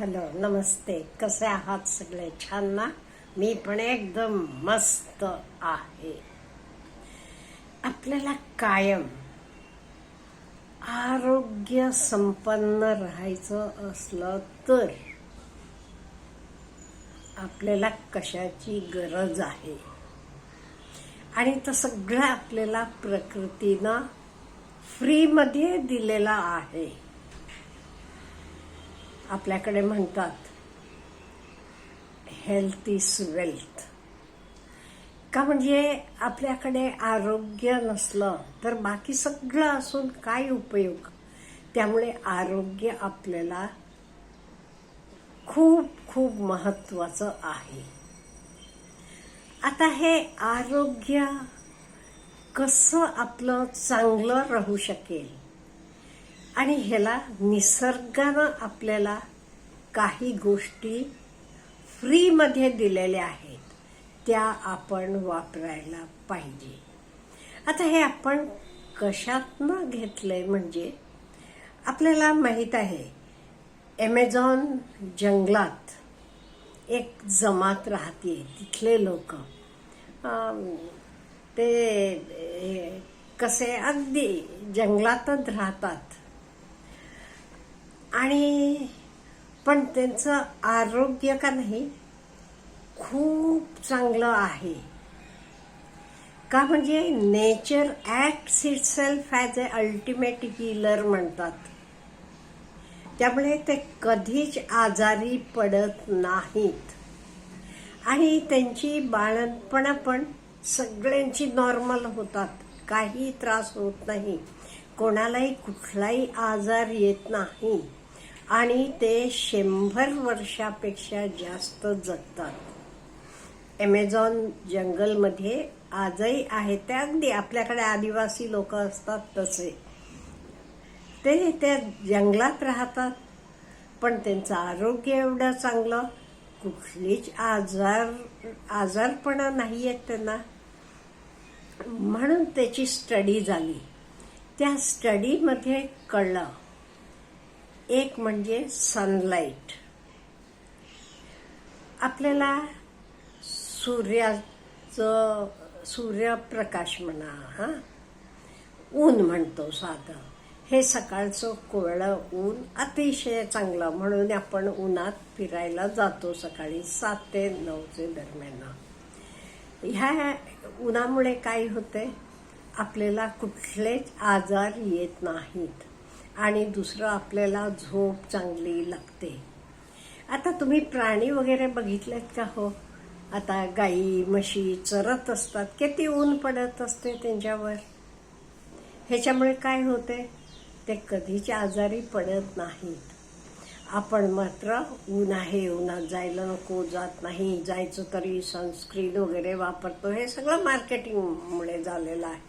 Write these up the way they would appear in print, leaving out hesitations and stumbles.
Hello, नमस्ते. कसे आहात सगळे? छान ना? मी पण एकदम मस्त आहे. आपल्याला कायम आरोग्य संपन्न राहायचं असलं तर आपल्याला कशाची गरज आहे? आणि तर सगळं आपल्याला प्रकृतीनं फ्रीमध्ये दिलेलं आहे. आपल्याकडे म्हणतात हेल्थ इज वेल्थ. का म्हणजे आपल्याकडे आरोग्य नसलं तर बाकी सगळं असून काय उपयोग? त्यामुळे आरोग्य आपल्याला खूप खूप महत्वाचं आहे. आता हे आरोग्य कसं आपलं चांगलं राहू शकेल आणि ह्याला निसर्गानं आपल्याला काही गोष्टी फ्रीमध्ये दिलेल्या आहेत, त्या आपण वापरायला पाहिजे. आता हे आपण कशातनं घेतलंय म्हणजे आपल्याला माहित आहे, ॲमेझॉन जंगलात एक जमात राहते. तिथले लोक ते कसे अगदी जंगलातच राहतात आणि पण त्यांचं आरोग्य का नाही खूप चांगलं आहे. का म्हणजे नेचर ॲक्ट्स इटसेल्फ ॲज ए अल्टिमेट हीलर म्हणतात. त्यामुळे ते कधीच आजारी पडत नाहीत आणि त्यांची बाळंतपणं पण सगळ्यांची नॉर्मल होतात. काही त्रास होत नाही, कोणालाही कुठलाही आजार येत नाही आणि ते 100 वर्षापेक्षा जास्त जगतात. ॲमेझॉन जंगलमध्ये आजही आहे. ते अगदी आपल्याकडे आदिवासी लोक असतात तसे ते त्या जंगलात राहतात, पण त्यांचं आरोग्य एवढं चांगलं, कुठलीच आजारपणा नाही आहेत त्यांना. म्हणून त्याची स्टडी झाली. त्या स्टडीमध्ये कळलं एक म्हणजे सनलाईट. आपल्याला सूर्यप्रकाश म्हणा, ऊन म्हणतो साधं, हे सकाळचं कोवळं ऊन अतिशय चांगलं, म्हणून आपण उन्हात फिरायला जातो सकाळी 7 ते 9 दरम्यान. ह्या उन्हामुळे काय होते, आपल्याला कुठलेच आजार येत नाहीत आणि दुसरं आपल्याला झोप चांगली लागते. आता तुम्ही प्राणी वगैरे बघितलेत का हो? आता गाई म्हशी चरत असतात, किती ऊन पडत असते त्यांच्यावर. ह्याच्यामुळे काय होते, ते कधीच आजारी पडत नाहीत. आपण मात्र ऊन आहे, उन्हात जायला नको, जात नाही, जायचं तरी सनस्क्रीन वगैरे वापरतो. हे सगळं मार्केटिंगमुळे झालेलं आहे.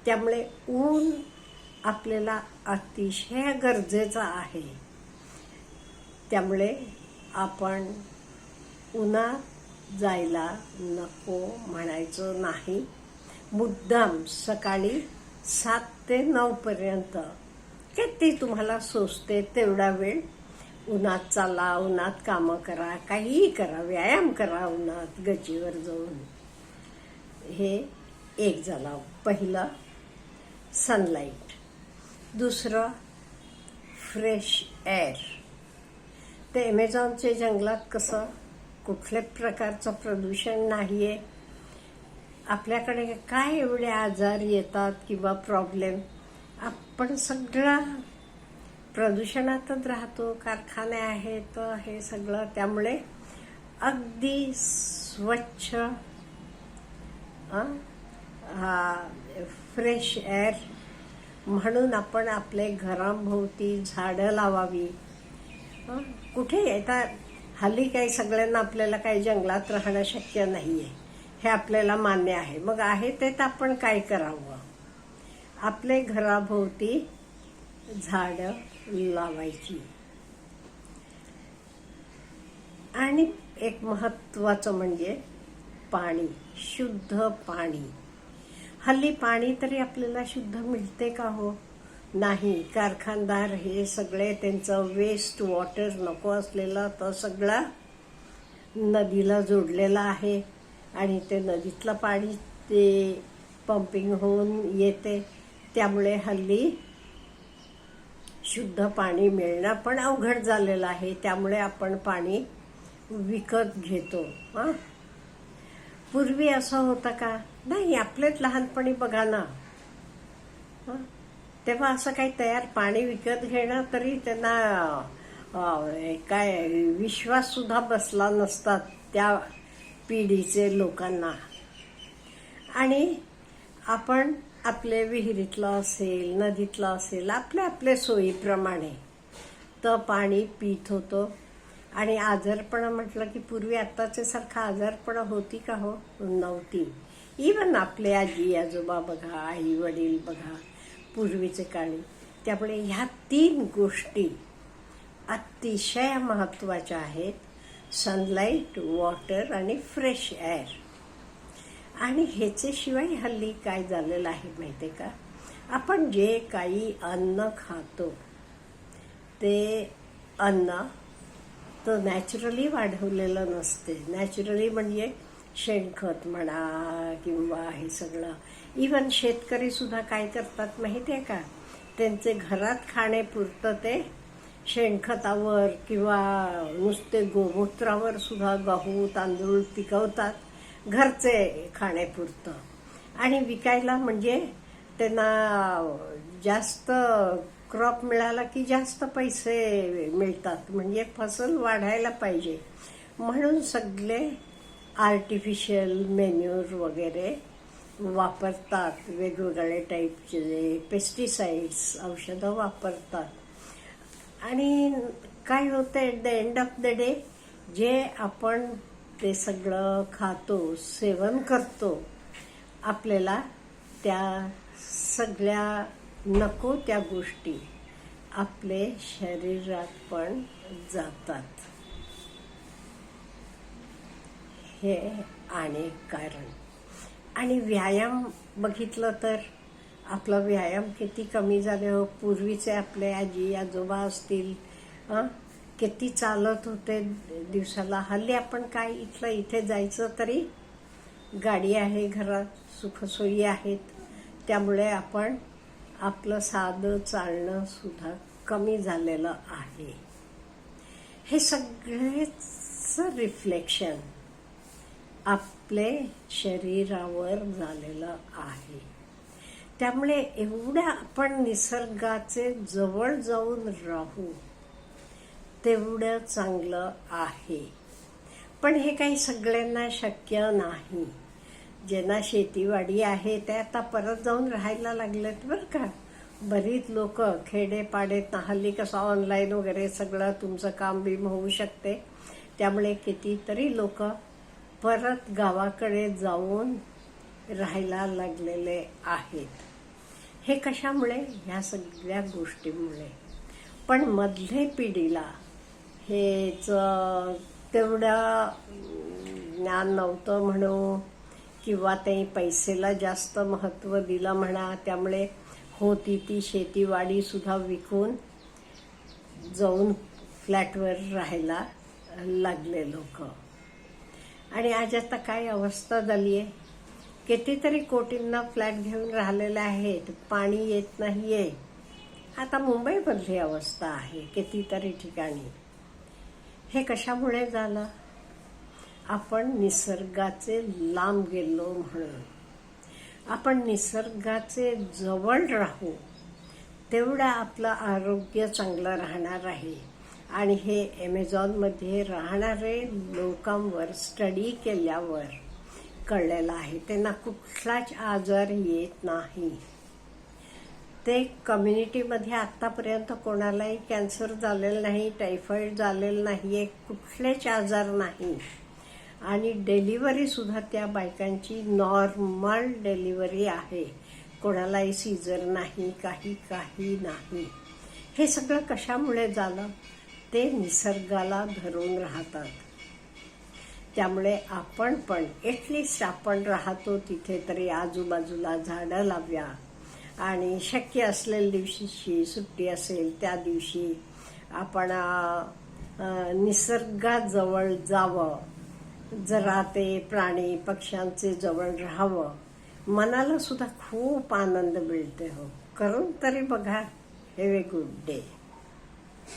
त्यामुळे ऊन आपल्याला अतिशय गरजेचं आहे. त्यामुळे आपण उन्हात जायला नको म्हणायचं नाही. मुद्दाम सकाळी 7 ते 9 पर्यंत किती तुम्हाला सोचते तेवढा वेळ उन्हात चाला, उन्हात कामं करा, काहीही करा, व्यायाम करा उन्हात गच्चीवर जाऊन. हे एक झालं पहिलं, सनलाईट. दुसरं फ्रेश एअर. ते ॲमेझॉनच्या जंगलात कसं कुठल्या प्रकारचं प्रदूषण नाही आहे. आपल्याकडे काय एवढे आजार येतात किंवा प्रॉब्लेम, आपण सगळं प्रदूषणातच राहतो, कारखाने आहेत, हे सगळं. त्यामुळे अगदी स्वच्छ फ्रेश एअर म्हणून आपण आपले घराभोवती झाडं लावावी. कुठे येतात हल्ली काही सगळ्यांना आपल्याला काही जंगलात राहणं शक्य नाहीये, हे आपल्याला मान्य आहे. मग आहे ते तर आपण काय करावं, आपले घराभोवती झाडं लावायची. आणि एक महत्वाचं म्हणजे पाणी, शुद्ध पाणी. हल्ली पाणी तरी आपल्याला शुद्ध मिळते का हो? नाही. कारखानदार हे सगळे त्यांचं वेस्ट वॉटर नको असलेलं तर सगळं नदीला जोडलेलं आहे आणि ते नदीतलं पाणी ते पंपिंग होऊन येते. त्यामुळे हल्ली शुद्ध पाणी मिळणं पण अवघड झालेलं आहे. त्यामुळे आपण पाणी विकत घेतो. पूर्वी असं होतं का? नाही. आपलेच लहानपणी बघा ना, तेव्हा असं काही तयार पाणी विकत घेणं तरी त्यांना काय विश्वास सुद्धा बसला नसतात त्या पिढीचे लोकांना. आणि आपण आपले विहिरीतलं असेल, नदीतलं असेल, आपल्या सोयीप्रमाणे तर पाणी पित होतो. आणि आजारपण म्हटलं की पूर्वी आत्ताच्या सारखा आजारपण होती का? हो, नव्हती. इवन आपले आजी आजोबा बघा, आई वडील बघा, पूर्वीचे काळी. त्यामुळे ह्या 3 गोष्टी अतिशय महत्त्वाच्या आहेत. सनलाईट, वॉटर आणि फ्रेश एअर. आणि ह्याच्याशिवाय हल्ली काय झालेलं आहे माहिती आहे का? आपण जे काही अन्न खातो ते अन्न तर नॅचरली वाढवलेलं नसते. नॅचरली म्हणजे शेणखत म्हणा किंवा हे सगळं. इवन शेतकरी सुद्धा काय करतात माहिती आहे का? त्यांचे घरात खाण्यापुरतं ते शेणखतावर किंवा नुसते गोमूत्रावर सुद्धा गहू तांदूळ पिकवतात घरचे खाण्यापुरतं. आणि विकायला म्हणजे त्यांना जास्त क्रॉप मिळाला की जास्त पैसे मिळतात. म्हणजे फसल वाढायला पाहिजे म्हणून सगळे आर्टिफिशियल मॅन्युअर वगैरे वापरतात. वेगवेगळ्या टाईपचे पेस्टिसाइड्स औषधं वापरतात. आणि काय होतं, at the end of the day जे आपण ते सगळं खातो, सेवन करतो, आपल्याला त्या सगळ्या नको त्या गोष्टी आपले शरीरात पण जातात. हे अनेक कारण. आणि व्यायाम बघितलं तर आपला व्यायाम किती कमी झाले हो. पूर्वीचे आपले आजी आजोबा असतील, किती चालत होते दिवसाला. हल्ली आपण काय इथलं इथे जायचं तरी गाडी आहे घरात, सुखसोयी आहेत. त्यामुळे आपण आपलं साधं चालणं सुद्धा कमी झालेलं आहे. हे सगळेच रिफ्लेक्शन आपले शरीरावर झालेलं आहे. त्यामुळे एवढं आपण निसर्गाचे जवळ जाऊन राहू तेवढं चांगलं आहे. पण हे काही सगळ्यांना शक्य नाही. ज्यांना शेतीवाडी आहे ते आता परत जाऊन राहायला लागलेत बरं का. बरीच लोक खेडेपाडेत हल्ली कसं ऑनलाईन वगैरे सगळं तुमचं काम बिम होऊ शकते. त्यामुळे कितीतरी लोक परत गावाकडे जाऊन राहायला लागलेले आहेत. हे कशामुळे? ह्या सगळ्या गोष्टींमुळे. पण मधले पिढीला हेच तेवढं ज्ञान नव्हतं म्हणू किंवा ते पैसेला जास्त महत्त्व दिलं म्हणा. त्यामुळे होती ती शेतीवाडी सुद्धा विकून जाऊन फ्लॅटवर राहायला लागले लोक. आणि आज आता काय अवस्था झाली आहे, कितीतरी कोटींना फ्लॅट घेऊन राहिलेले आहेत, पाणी येत नाहीये. आता मुंबईमधली अवस्था आहे कितीतरी ठिकाणी. हे कशामुळे झालं? आपण निसर्गाचे लांब गेलो म्हणून. आपण निसर्गाचे जवळ राहू तेवढं आपलं आरोग्य चांगलं राहणार आहे. आणि हे ॲमेझॉनमध्ये राहणारे लोकांवर स्टडी केल्यावर कळलेलं आहे त्यांना कुठलाच आजार येत नाही. ते कम्युनिटीमध्ये आत्तापर्यंत कोणालाही कॅन्सर झालेलं नाही, टायफॉइड झालेलं नाही, कुठलेच आजार नाही. आणि डिलिव्हरी सुद्धा त्या बायकांची नॉर्मल डिलिव्हरी आहे. कोणालाही सीझर नाही, काही नाही. हे सगळं कशामुळे झालं? ते निसर्गाला धरून राहतात. त्यामुळे आपण पण ॲटलिस्ट आपण राहतो तिथे तरी आजूबाजूला झाडं लावूया. आणि शक्य असलेल्या दिवशीची सुट्टी असेल त्या दिवशी आपण निसर्गाजवळ जावं, जरा ते प्राणी पक्ष्यांचे जवळ राहावं. मनाला सुद्धा खूप आनंद मिळते हो. करून तरी बघा. Have a good day.